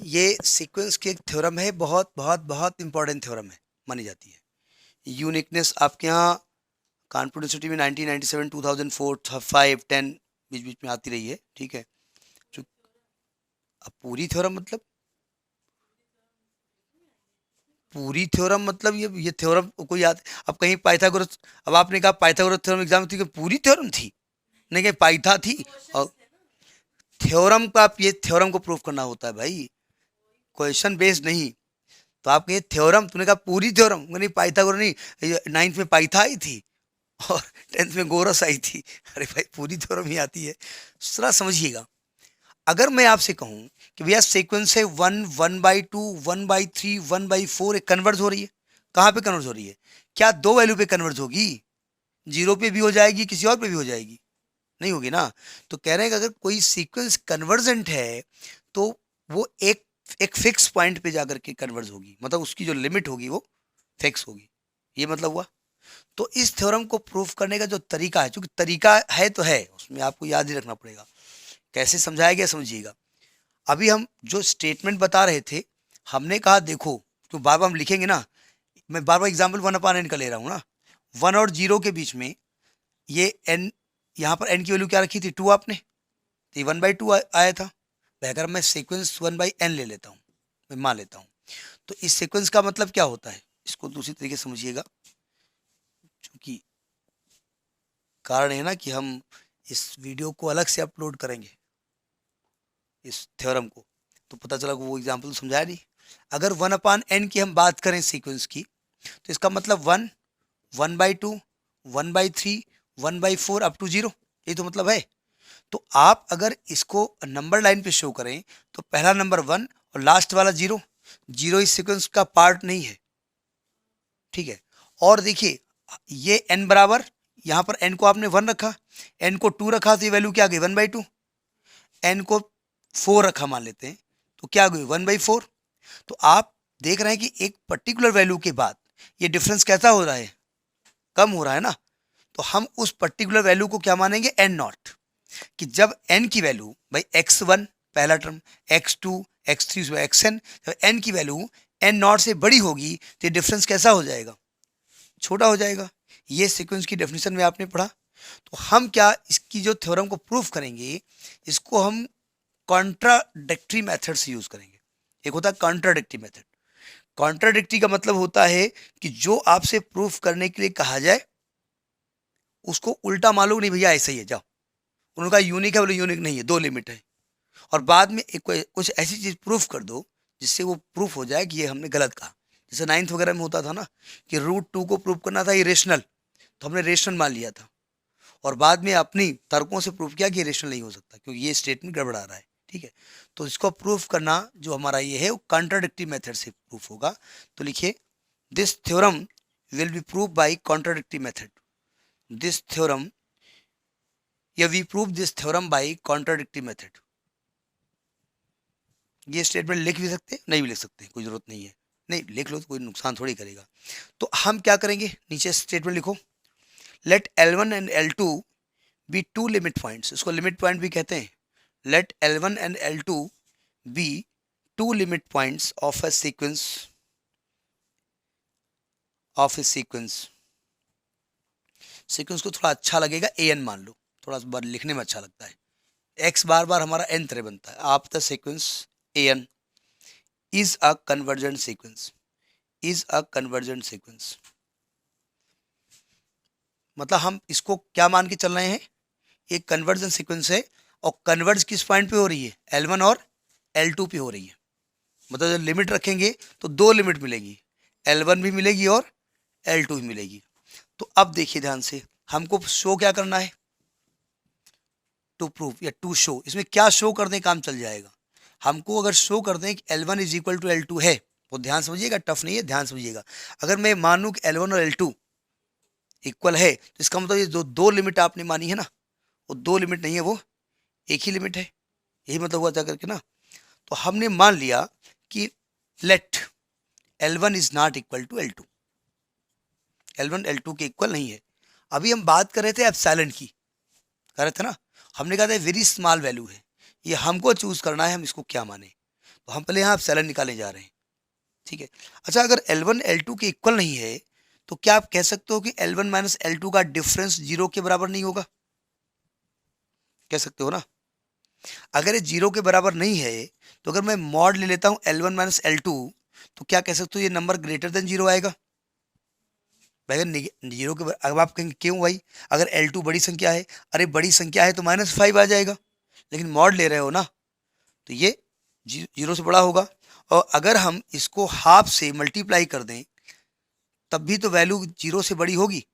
ये सीक्वेंस की एक थ्योरम है, बहुत बहुत बहुत इंपॉर्टेंट थ्योरम है, मानी जाती है। यूनिकनेस आपके यहाँ कानपुर यूनिवर्सिटी में 1997, 2004, 5, 10 बीच बीच में आती रही है, ठीक है। जो अब पूरी थ्योरम मतलब, पूरी थ्योरम मतलब ये थ्योरम कोई याद, अब कहीं पाइथागोरस, अब आपने कहा पाइथागोरस थ्योरम एग्जाम थी कि पूरी थ्योरम थी, नहीं कहीं पाइथा थी। और थ्योरम का, आप ये थ्योरम को प्रूव करना होता है भाई, क्वेश्चन बेस्ड नहीं। तो आप कहिए थ्योरम, तूने कहा पूरी थ्योरम, नहीं पाइथागोरस नहीं, नाइन्थ में पाइथा आई थी और 10th में गोरस आई थी। अरे भाई पूरी थ्योरम ही आती है, जरा समझिएगा। अगर मैं आपसे कहूं कि भैया सीक्वेंस है 1, 1/2, 1/3, 1/4, एक कन्वर्ज हो रही है, कहाँ पे कन्वर्ज हो रही है? क्या दो वैल्यू पे कन्वर्ज होगी? जीरो पे भी हो जाएगी, किसी और पे भी हो जाएगी, नहीं होगी ना। तो कह रहे हैं कि अगर कोई सीक्वेंस कन्वर्जेंट है तो वो एक एक फिक्स पॉइंट पे जाकर के कन्वर्ज होगी, मतलब उसकी जो लिमिट होगी वो फिक्स होगी, ये मतलब हुआ। तो इस थ्योरम को प्रूव करने का जो तरीका है, क्योंकि तरीका है तो है, उसमें आपको याद ही रखना पड़ेगा। कैसे समझाया गया समझिएगा। अभी हम जो स्टेटमेंट बता रहे थे, हमने कहा देखो, तो बार बार हम लिखेंगे ना, मैं बार बार एग्जाम्पल 1/n का ले रहा हूँ ना। 1 और 0 के बीच में ये n, यहाँ पर n की वैल्यू क्या रखी थी? 2 आपने, तो ये 1/2 आया था। अगर मैं सीक्वेंस 1/n ले लेता हूँ, मैं मान लेता हूँ, तो इस सीक्वेंस का मतलब क्या होता है, इसको दूसरी तरीके से समझिएगा। क्योंकि कारण है ना कि हम इस वीडियो को अलग से अपलोड करेंगे, इस थ्योरम को, तो पता चला कि वो एग्जाम्पल तो समझाया नहीं। अगर 1/n की हम बात करें सीक्वेंस की, तो इसका मतलब 1, 1/2, 1/3, 1/4 अप टू 0, ये तो मतलब है। तो आप अगर इसको नंबर लाइन पे शो करें, तो पहला नंबर 1 और लास्ट वाला 0, 0 इस सीक्वेंस का पार्ट नहीं है, ठीक है। और देखिए ये n बराबर, यहाँ पर n को आपने 1 रखा, n को 2 रखा, तो ये वैल्यू क्या आ गई? 1/2। n को 4 रखा मान लेते हैं, तो क्या आ गई? 1/4। तो आप देख रहे हैं कि एक पर्टिकुलर वैल्यू के बाद ये डिफरेंस कैसा हो रहा है? कम हो रहा है ना। तो हम उस पर्टिकुलर वैल्यू को क्या मानेंगे? N naught. कि जब n की वैल्यू, भाई x1 पहला टर्म, x2, x3 xn, जब n की वैल्यू n नॉट से बड़ी होगी तो ये डिफरेंस कैसा हो जाएगा? छोटा हो जाएगा। ये सीक्वेंस की डेफिनेशन में आपने पढ़ा। तो हम क्या इसकी जो थ्योरम को प्रूफ करेंगे, इसको हम कॉन्ट्राडिक्टरी मेथड से यूज करेंगे। एक होता है कॉन्ट्राडिक्टरी मेथड। कॉन्ट्राडिक्टरी का मतलब होता है कि जो आपसे प्रूफ करने के लिए कहा जाए उसको उल्टा मान लो, नहीं भैया ऐसा ही है, जाओ। उनका यूनिक है, बोले यूनिक नहीं है, दो लिमिट है। और बाद में एक कुछ ऐसी चीज प्रूफ कर दो जिससे वो प्रूफ हो जाए कि ये हमने गलत कहा। जैसे 9th वगैरह में होता था ना कि √2 को प्रूफ करना था इरेशनल, तो हमने रेशनल मान लिया था, और बाद में अपनी तर्कों से प्रूफ किया कि ये रेशनल नहीं हो सकता क्योंकि ये स्टेटमेंट गड़बड़ा रहा है, ठीक है। तो इसको प्रूफ करना जो हमारा ये है वो कॉन्ट्राडिक्टरी मेथड से प्रूफ होगा। तो लिखिए, this theorem will be prove by contradictory method. This theorem, या we prove this theorem by contradictory method. ये स्टेटमेंट लिख भी सकते हैं, नहीं भी लिख सकते, कोई जरूरत नहीं है, नहीं लिख लो तो कोई नुकसान थोड़ी करेगा। तो हम क्या करेंगे, नीचे स्टेटमेंट लिखो, let L1 and L2 be two limit points, इसको लिमिट पॉइंट भी कहते हैं। Let L1 and L2 be two limit points of a sequence, of a sequence. Sequence को थोड़ा अच्छा लगेगा an मान लो, थोड़ा बार लिखने में अच्छा लगता है। x बार बार हमारा n तरह बनता है। आप the sequence an is a convergent sequence, is a convergent sequence। मतलब हम इसको क्या मान के चल रहे हैं, एक कन्वर्जन सीक्वेंस है, और कन्वर्ज किस पॉइंट पे हो रही है? L1 और L2 पे हो रही है। मतलब जब लिमिट रखेंगे तो दो लिमिट मिलेगी, L1 भी मिलेगी और L2 भी मिलेगी। तो अब देखिए ध्यान से, हमको शो क्या करना है? टू प्रूव या टू शो, इसमें क्या शो करने काम चल जाएगा। हमको अगर शो कर दें कि L1 is equal to L2 है, वो ध्यान समझिएगा, टफ नहीं है, ध्यान समझिएगा। अगर मैं मानूं कि L1 और L2 इक्वल है, तो इसका मतलब ये जो दो लिमिट आपने मानी है ना, वो दो लिमिट नहीं है, वो एक ही लिमिट है। यही मतलब हुआ जा करके ना। तो हमने मान लिया कि let L1 is not equal to L2, L1 L2 के इक्वल नहीं है। अभी हम बात कर रहे थे एप्सिलॉन की, कर रहे थे ना, हमने कहा था वेरी स्मॉल वैल्यू है, ये हमको चूज करना है हम इसको क्या माने। तो हम पहले यहाँ एप्सिलॉन निकालने जा रहे हैं, ठीक है। अच्छा, अगर L1 L2 के इक्वल नहीं है तो क्या आप कह सकते हो कि L1 माइनस L2 का डिफरेंस 0 के बराबर नहीं होगा? कह सकते हो ना। अगर ये 0 के बराबर नहीं है तो अगर मैं मॉड ले लेता हूँ L1 माइनस L2, तो क्या कह सकते हो ये नंबर ग्रेटर देन 0 आएगा भाई? अगर 0 के अब आप कहेंगे क्यों भाई, अगर L2 बड़ी संख्या है, अरे बड़ी संख्या है तो -5 आ जाएगा, लेकिन मॉड ले रहे हो ना, तो ये 0 से बड़ा होगा। और अगर हम इसको हाफ से मल्टीप्लाई कर दें तब भी तो वैल्यू 0 से बड़ी होगी।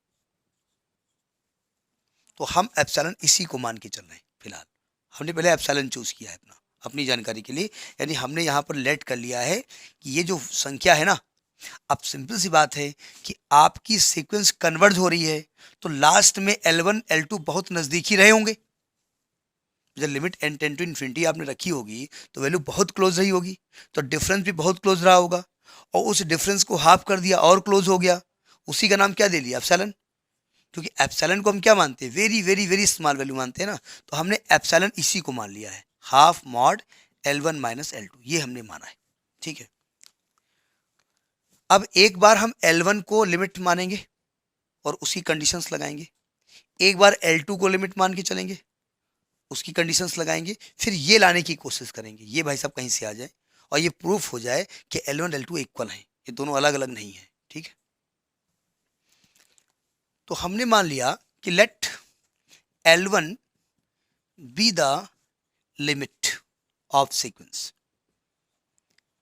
तो हम एप्सिलॉन इसी को मान के चल रहे हैं फिलहाल। हमने पहले एप्सिलॉन चूज किया है अपनी जानकारी के लिए, यानी हमने यहाँ पर लेट कर लिया है कि ये जो संख्या है ना, अब सिंपल सी बात है कि आपकी सीक्वेंस कन्वर्ज हो रही है तो लास्ट में L1 L2 बहुत नजदीक ही रहे होंगे। जब limit n tend to infinity आपने रखी होगी तो वैल्यू बहुत क्लोज रही होगी, तो डिफरेंस भी बहुत क्लोज रहा होगा, और उस डिफरेंस को हाफ कर दिया और क्लोज हो गया, उसी का नाम क्या दे लिया? एप्सिलॉन। क्योंकि एप्सिलॉन को हम क्या मानते हैं? Very very very small value मानते हैं ना, तो हमने एप्सिलॉन इसी को मान लिया है, half mod L1 minus L2, ये हमने माना है, ठीक है। अब एक बार हम L1 को लिमिट मानेंगे और उसकी कंडीशंस लगाएंगे, एक बार L2 को लिमिट मान के चलेंगे, उसकी कंडीशंस लगाएंगे, फिर ये लाने की कोशिश करेंगे ये भाई साहब कहीं से आ जाए और ये प्रूफ हो जाए कि L1 L2 इक्वल हैं, ये दोनों अलग अलग नहीं है, ठीक है। तो हमने मान लिया कि let L1 be the limit of sequence.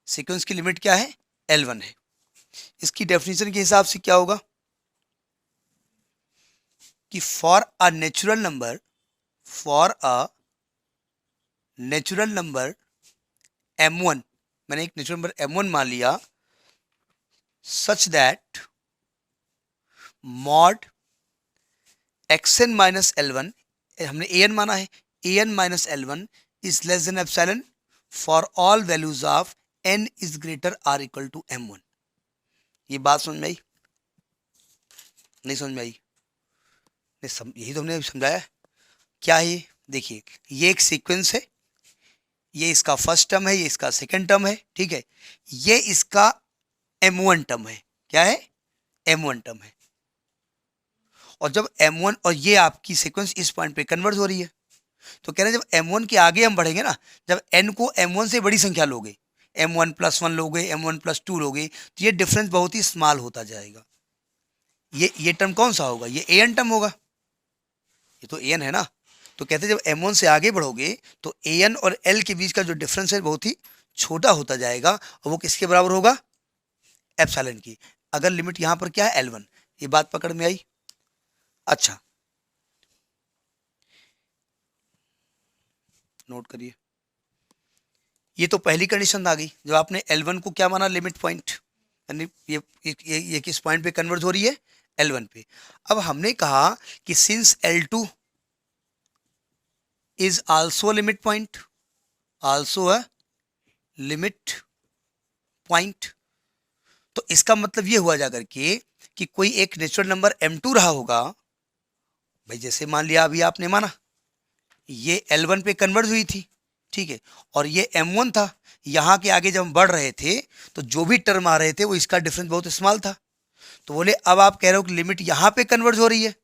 Sequence की लिमिट क्या है? L1 है। इसकी डेफिनेशन के हिसाब से क्या होगा कि for a natural number M1, मैंने एक नेचुरल नंबर M1 मान लिया, such that mod xn minus L1, हमने an माना है, an minus L1 is less than epsilon for all values of n is greater or equal to M1। ये बात समझ में आई? नहीं समझ में आई? नहीं यही तो हमने समझाया। क्या है ये? देखिए, ये एक सीक्वेंस है, ये इसका फर्स्ट टर्म है, ये इसका सेकंड टर्म है, ठीक है, ये इसका M1 टर्म है। क्या है? M1 टर्म है। और जब M1 और ये आपकी सीक्वेंस इस पॉइंट पे कन्वर्ज हो रही है, तो कह रहे हैं जब M1 के आगे हम बढ़ेंगे ना, जब n को M1 से बड़ी संख्या लोगे, M1 प्लस 1 लोगे, M1 प्लस 2 लोगे, तो ये डिफरेंस बहुत ही स्मॉल होता जाएगा। ये टर्म कौन सा होगा? ये an टर्म होगा, ये तो an है ना। तो कहते हैं जब M1 से आगे बढ़ोगे तो an और l के बीच का जो डिफरेंस है बहुत ही छोटा होता जाएगा, और वो किसके बराबर होगा? एप्सिलॉन की। अगर लिमिट यहाँ पर क्या है? L1। ये बात पकड़ में आई? अच्छा, नोट करिए, ये तो पहली कंडीशन आ गई जब आपने L1 को क्या माना? लिमिट पॉइंट, यानी ये किस पॉइंट पे कन्वर्ट हो रही है? L1 पे। अब हमने कहा कि since L2 is also limit point, also a limit point, तो इसका मतलब ये हुआ जाकर के कि कोई एक नेचुरल नंबर M2 रहा होगा भाई। जैसे मान लिया अभी आपने माना ये L1 पे कन्वर्ट हुई थी, ठीक है, और ये M1 था। यहाँ के आगे जब हम बढ़ रहे थे तो जो भी टर्म आ रहे थे वो इसका डिफरेंस बहुत स्मॉल था, तो बोले अब आप कह रहे हो कि लिमिट यहाँ पे कन्वर्ज हो रही है,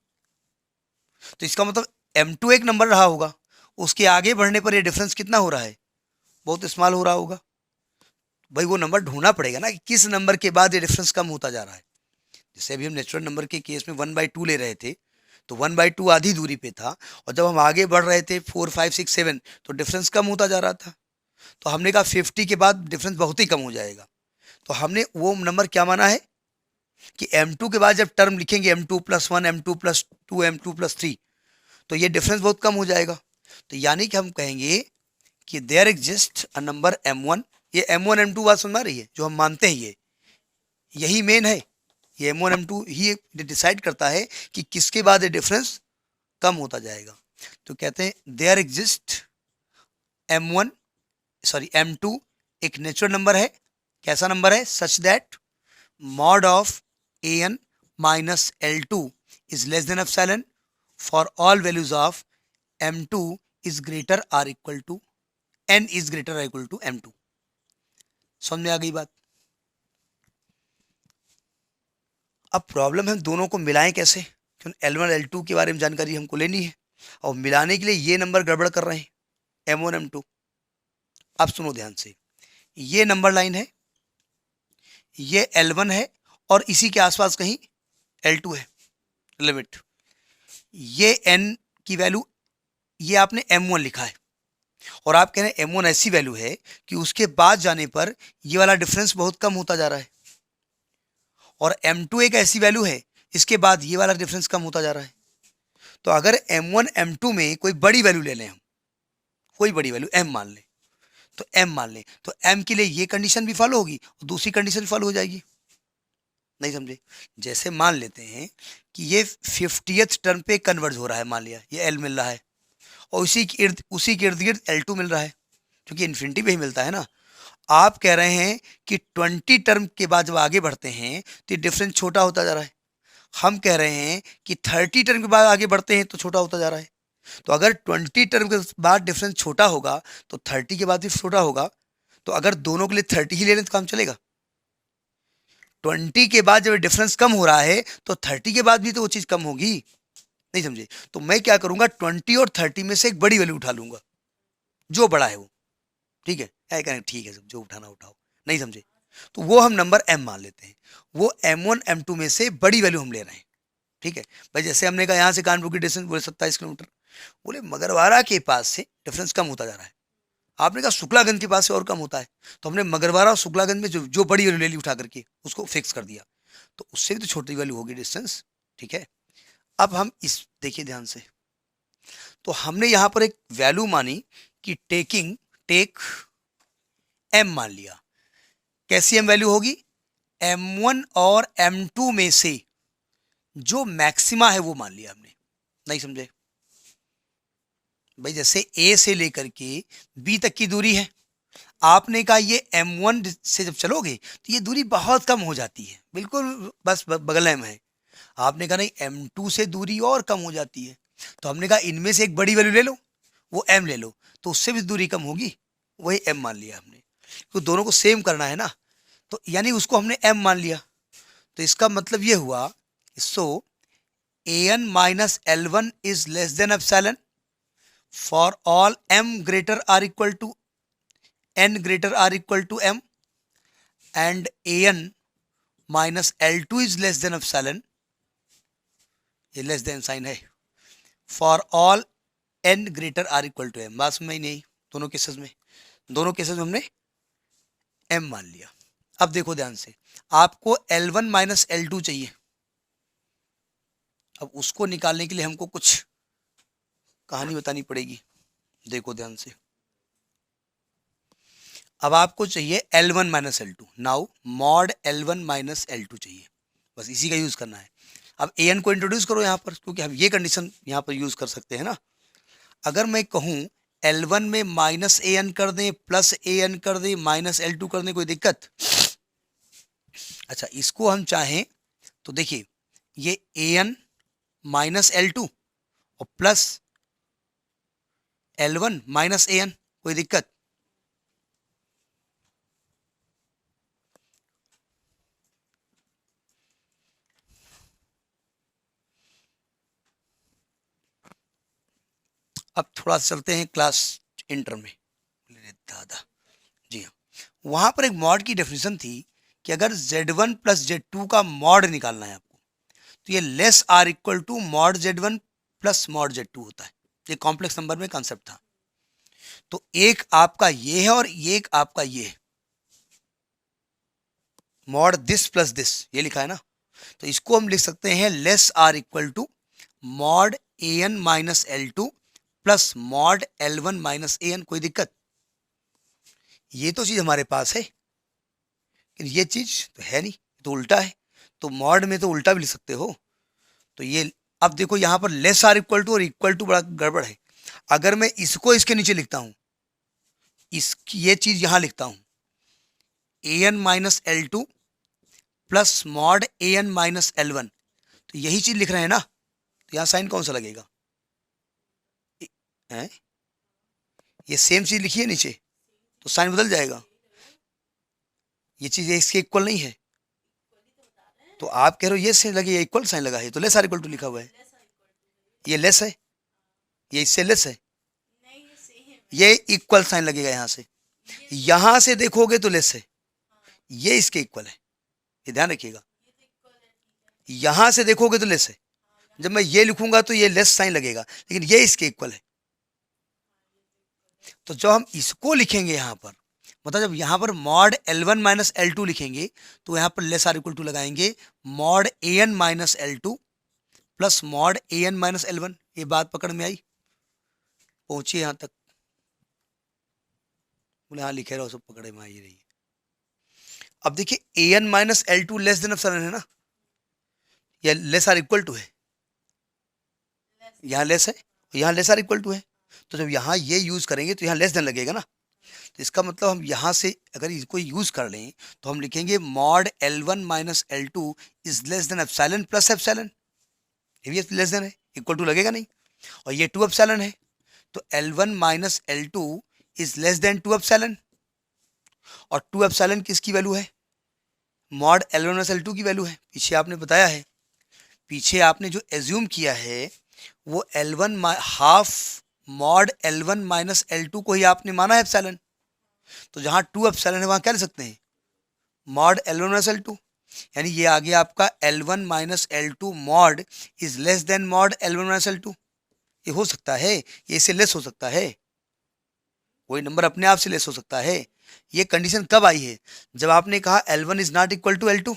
तो इसका मतलब M2 एक नंबर रहा होगा, उसके आगे बढ़ने पर ये डिफरेंस कितना हो रहा है? बहुत स्मॉल हो रहा होगा। भाई वो नंबर ढूंढना पड़ेगा ना कि किस नंबर के बाद ये डिफरेंस कम होता जा रहा है। जैसे अभी हम नेचुरल नंबर के केस में 1/2 ले रहे थे, तो 1/2 आधी दूरी पे था, और जब हम आगे बढ़ रहे थे 4, 5, 6, 7 तो डिफरेंस कम होता जा रहा था। तो हमने कहा 50 के बाद डिफरेंस बहुत ही कम हो जाएगा, तो हमने वो नंबर क्या माना है कि M2 के बाद जब टर्म लिखेंगे M2 plus 1, M2 plus 2, M2 plus 3, तो ये डिफरेंस बहुत कम हो जाएगा। तो यानी कि हम कहेंगे कि there exist a number M1, ये M1 M2 बात सुन रही है जो हम मानते हैं, ये यही मेन है, ये M1 M2 ही डिसाइड करता है कि किसके बाद ये डिफरेंस कम होता जाएगा। तो कहते हैं देयर एग्जिस्ट M2 एक नेचुरल नंबर है। कैसा नंबर है? Such that mod of an minus L2 is less than epsilon for all values of M2 is greater or equal to n is greater or equal to M2। समझ में आ गई बात? अब problem है दोनों को मिलाएं कैसे, क्यों L1 L2 के बारे में जानकारी हमको लेनी है और मिलाने के लिए ये नंबर गड़बड़ कर रहे हैं M1 M2। अब सुनो ध्यान से, ये नंबर लाइन है, ये L1 है और इसी के आसपास कहीं L2 है लिमिट। ये n की वैल्यू ये आपने M1 लिखा है और आप कह रहे हैं M1 ऐसी वैल्यू है कि उसके बाद जाने पर ये वाला डिफरेंस बहुत कम होता जा रहा है, और M2 एक ऐसी वैल्यू है इसके बाद ये वाला डिफरेंस कम होता जा रहा है। तो अगर M1 M2 में कोई बड़ी वैल्यू ले लें हम, कोई बड़ी वैल्यू M मान लें, तो M मान लें तो M के लिए ये कंडीशन भी फॉलो होगी और दूसरी कंडीशन फॉलो हो जाएगी। नहीं समझे? जैसे मान लेते हैं कि ये 50th टर्म पे कन्वर्ज हो रहा है, मान लिया ये L मिल रहा है और उसी के इर्द गिर्द L2 मिल रहा है, क्योंकि इन्फिनिटी पे ही मिलता है ना। आप कह रहे हैं कि 20 टर्म के बाद जब आगे बढ़ते हैं तो ये डिफरेंस छोटा होता जा रहा है। हम कह रहे हैं कि 30 टर्म के बाद आगे बढ़ते हैं तो छोटा होता जा रहा है। तो अगर 20 टर्म के बाद डिफरेंस छोटा होगा तो 30 के बाद भी छोटा होगा। तो अगर दोनों के लिए 30 ही ले लें तो काम चलेगा। 20 के बाद जब डिफरेंस कम हो रहा है तो 30 के बाद भी तो वो चीज़ कम होगी। नहीं समझे? तो मैं क्या करूंगा, 20 और 30 में से एक बड़ी वैल्यू उठा लूंगा, जो बड़ा है वो। ठीक है? ठीक है, सब जो उठाना उठाओ। नहीं समझे? तो वो हम नंबर M मान लेते हैं, वो M1 M2 में से बड़ी वैल्यू हम ले रहे हैं। ठीक है भाई, जैसे हमने कहा यहाँ से कानपुर की डिस्टेंस बोले 27 किलोमीटर, बोले मगरवाड़ा के पास से डिफरेंस कम होता जा रहा है। आपने कहा शुक्लागंज के पास से और कम होता है, तो हमने मगरवाड़ा और शुक्लागंज में जो बड़ी वैल्यू ले ली उठा करके उसको फिक्स कर दिया, तो उससे भी तो छोटी वैल्यू होगी डिस्टेंस। ठीक है, अब हम इस देखिए ध्यान से, तो हमने यहाँ पर एक वैल्यू मानी कि टेक M मान लिया। कैसी M वैल्यू होगी? M1 और M2 में से जो मैक्सिमा है वो मान लिया हमने। नहीं समझे भाई? जैसे A से लेकर के B तक की दूरी है, आपने कहा ये M1 से जब चलोगे तो ये दूरी बहुत कम हो जाती है, बिल्कुल बस बगल में है। आपने कहा नहीं M2 से दूरी और कम हो जाती है, तो हमने कहा इनमें से एक बड़ी वैल्यू ले लो, वो M ले लो, तो उससे भी दूरी कम होगी, वही M मान लिया हमने। तो दोनों को सेम करना है ना, तो यानी उसको हमने M मान लिया। तो इसका मतलब ये हुआ, so an minus L1 is less than epsilon for all M greater or equal to n greater r equal to m, and an minus L2 is less than epsilon, ये लेस देन साइन है, for all n greater r equal to m। बात समझ नहीं? दोनों cases में हमने m मान लिया। अब देखो ध्यान से, आपको L1 माइनस L2 चाहिए। अब उसको निकालने के लिए हमको कुछ कहानी बतानी पड़ेगी। देखो ध्यान से, अब आपको चाहिए L1 minus L2। Now mod L1 minus L2 चाहिए, बस इसी का यूज करना है। अब an को इंट्रोड्यूस करो यहाँ पर, क्योंकि हम ये कंडीशन यहाँ पर यूज कर सकते हैं ना। अगर मैं कहूँ L1 में माइनस an कर दें, प्लस an कर दें, माइनस L2 कर दें, कोई दिक्कत? अच्छा, इसको हम चाहें तो देखिए, ये an माइनस L2 और प्लस L1 माइनस an, कोई दिक्कत? अब थोड़ा चलते हैं क्लास इंटर में। दादा जी हाँ, वहां पर एक मॉड की डेफिनेशन थी कि अगर Z1 प्लस Z2 का मॉड निकालना है आपको, तो ये less or equal to mod Z1 plus mod Z2 होता है। ये कॉम्प्लेक्स नंबर में कॉन्सेप्ट था। तो एक आपका ये है और एक आपका ये है, मॉड दिस प्लस दिस, ये लिखा है ना। तो इसको हम लिख सकते हैं less or equal to mod an minus L2 plus mod L1 minus an। कोई दिक्कत? ये तो चीज हमारे पास है, लेकिन ये चीज तो है नहीं, तो उल्टा है। तो मॉड में तो उल्टा भी लिख सकते हो। तो ये अब देखो, यहां पर लेस आर इक्वल टू और इक्वल टू बड़ा गड़बड़ है। अगर मैं इसको इसके नीचे लिखता हूं, इसकी ये चीज यहां लिखता हूं, an minus L2 plus mod an minus L1, तो यही चीज लिख रहे हैं ना, तो यहां साइन कौन सा लगेगा? है ये सेम चीज लिखी है नीचे, तो साइन बदल जाएगा। ये चीज इसके इक्वल नहीं है, तो आप कह रहे हो ये से लगे, ये इक्वल साइन लगा है, तो लेस आर इक्वल टू लिखा हुआ है, ये लेस है, ये इससे लेस है, ये इक्वल साइन लगेगा यहाँ से, यहां से देखोगे तो लेस है, ये इसके इक्वल है, ये ध्यान रखिएगा, यहां से देखोगे तो लेस है, जब मैं ये लिखूंगा तो ये लेस साइन लगेगा, लेकिन ये इसके इक्वल है। तो जब हम इसको लिखेंगे यहां पर, मतलब जब यहां पर मॉड L1 माइनस L2 लिखेंगे, तो यहां पर लेस आर इक्वल टू लगाएंगे mod AN minus L2 plus mod AN minus L1। ये बात पकड़ में आई, पहुंची यहां तक? बोले हाँ लिखे रहो, सब पकड़े में आई रही है। अब देखिए AN minus L2 less than epsilon है ना, या लेस आर इक्वल टू है, यहाँ लेस है, यहाँ लेस आर इक्वल टू है, तो जब यहाँ ये यूज करेंगे तो यहाँ लेस देन लगेगा ना, तो इसका मतलब हम यहाँ से अगर इसको यूज कर लें तो हम लिखेंगे mod L1 minus L2 is less than epsilon plus epsilon, ये भी लेस देन है, इक्वल टू लगेगा नहीं, और ये 2 एप्सिलॉन है, तो L1 minus L2 is less then 2 epsilon, और 2 एप्सिलॉन किसकी वैल्यू है? मॉड L1 माइनस L2 की वैल्यू है। पीछे आपने बताया है, पीछे आपने जो एज्यूम किया है वो L1 half mod L1 minus L2 को ही आपने माना है एप्सिलॉन, तो जहां 2 एप्सिलॉन है वहां क्या लिख सकते हैं? मॉड L1 माइनस L2, यानी ये आ गया आपका L1 minus L2 mod is less then mod L1 minus L2। ये हो सकता है, ये इससे लेस हो सकता है, कोई नंबर अपने आप से लेस हो सकता है। ये कंडीशन कब आई है? जब आपने कहा L1 is not equal to L2,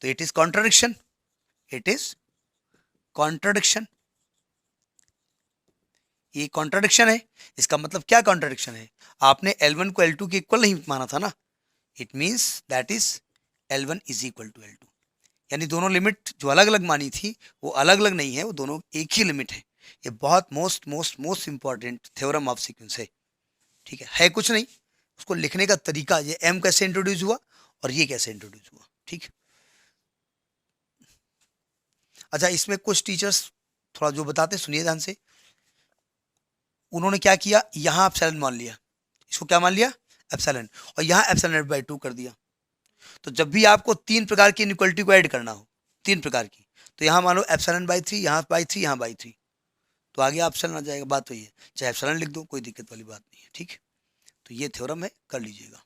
तो it is contradiction, it is contradiction, ये कॉन्ट्राडिक्शन है। इसका मतलब क्या कॉन्ट्राडिक्शन है? आपने L1 को L2 के इक्वल नहीं माना था ना, it means that is L1 is equal to L2, यानी दोनों लिमिट जो अलग अलग मानी थी वो अलग अलग नहीं है, वो दोनों एक ही लिमिट है। ये बहुत most most most important theorem of sequence है, ठीक है कुछ नहीं, उसको लिखने का तरीका, ये M कैसे इंट्रोड्यूस हुआ और ये कैसे इंट्रोड्यूस हुआ, ठीक। अच्छा, इसमें कुछ टीचर्स थोड़ा जो बताते सुनिए ध्यान से। उन्होंने क्या किया, यहाँ एप्सिलॉन मान लिया, इसको क्या मान लिया? एप्सिलॉन, और यहाँ एप्सिलॉन बाई 2 कर दिया। तो जब भी आपको 3 प्रकार की इनइक्वालिटी को ऐड करना हो, 3 प्रकार की, तो यहाँ मानो एप्सिलॉन बाई 3, यहाँ बाई 3, यहाँ बाई 3, तो आगे एप्सिलॉन आ जाएगा। बात वही है, चाहे एप्सिलॉन लिख दो, कोई दिक्कत वाली बात नहीं है, ठीक। तो ये थ्योरम है, कर लीजिएगा।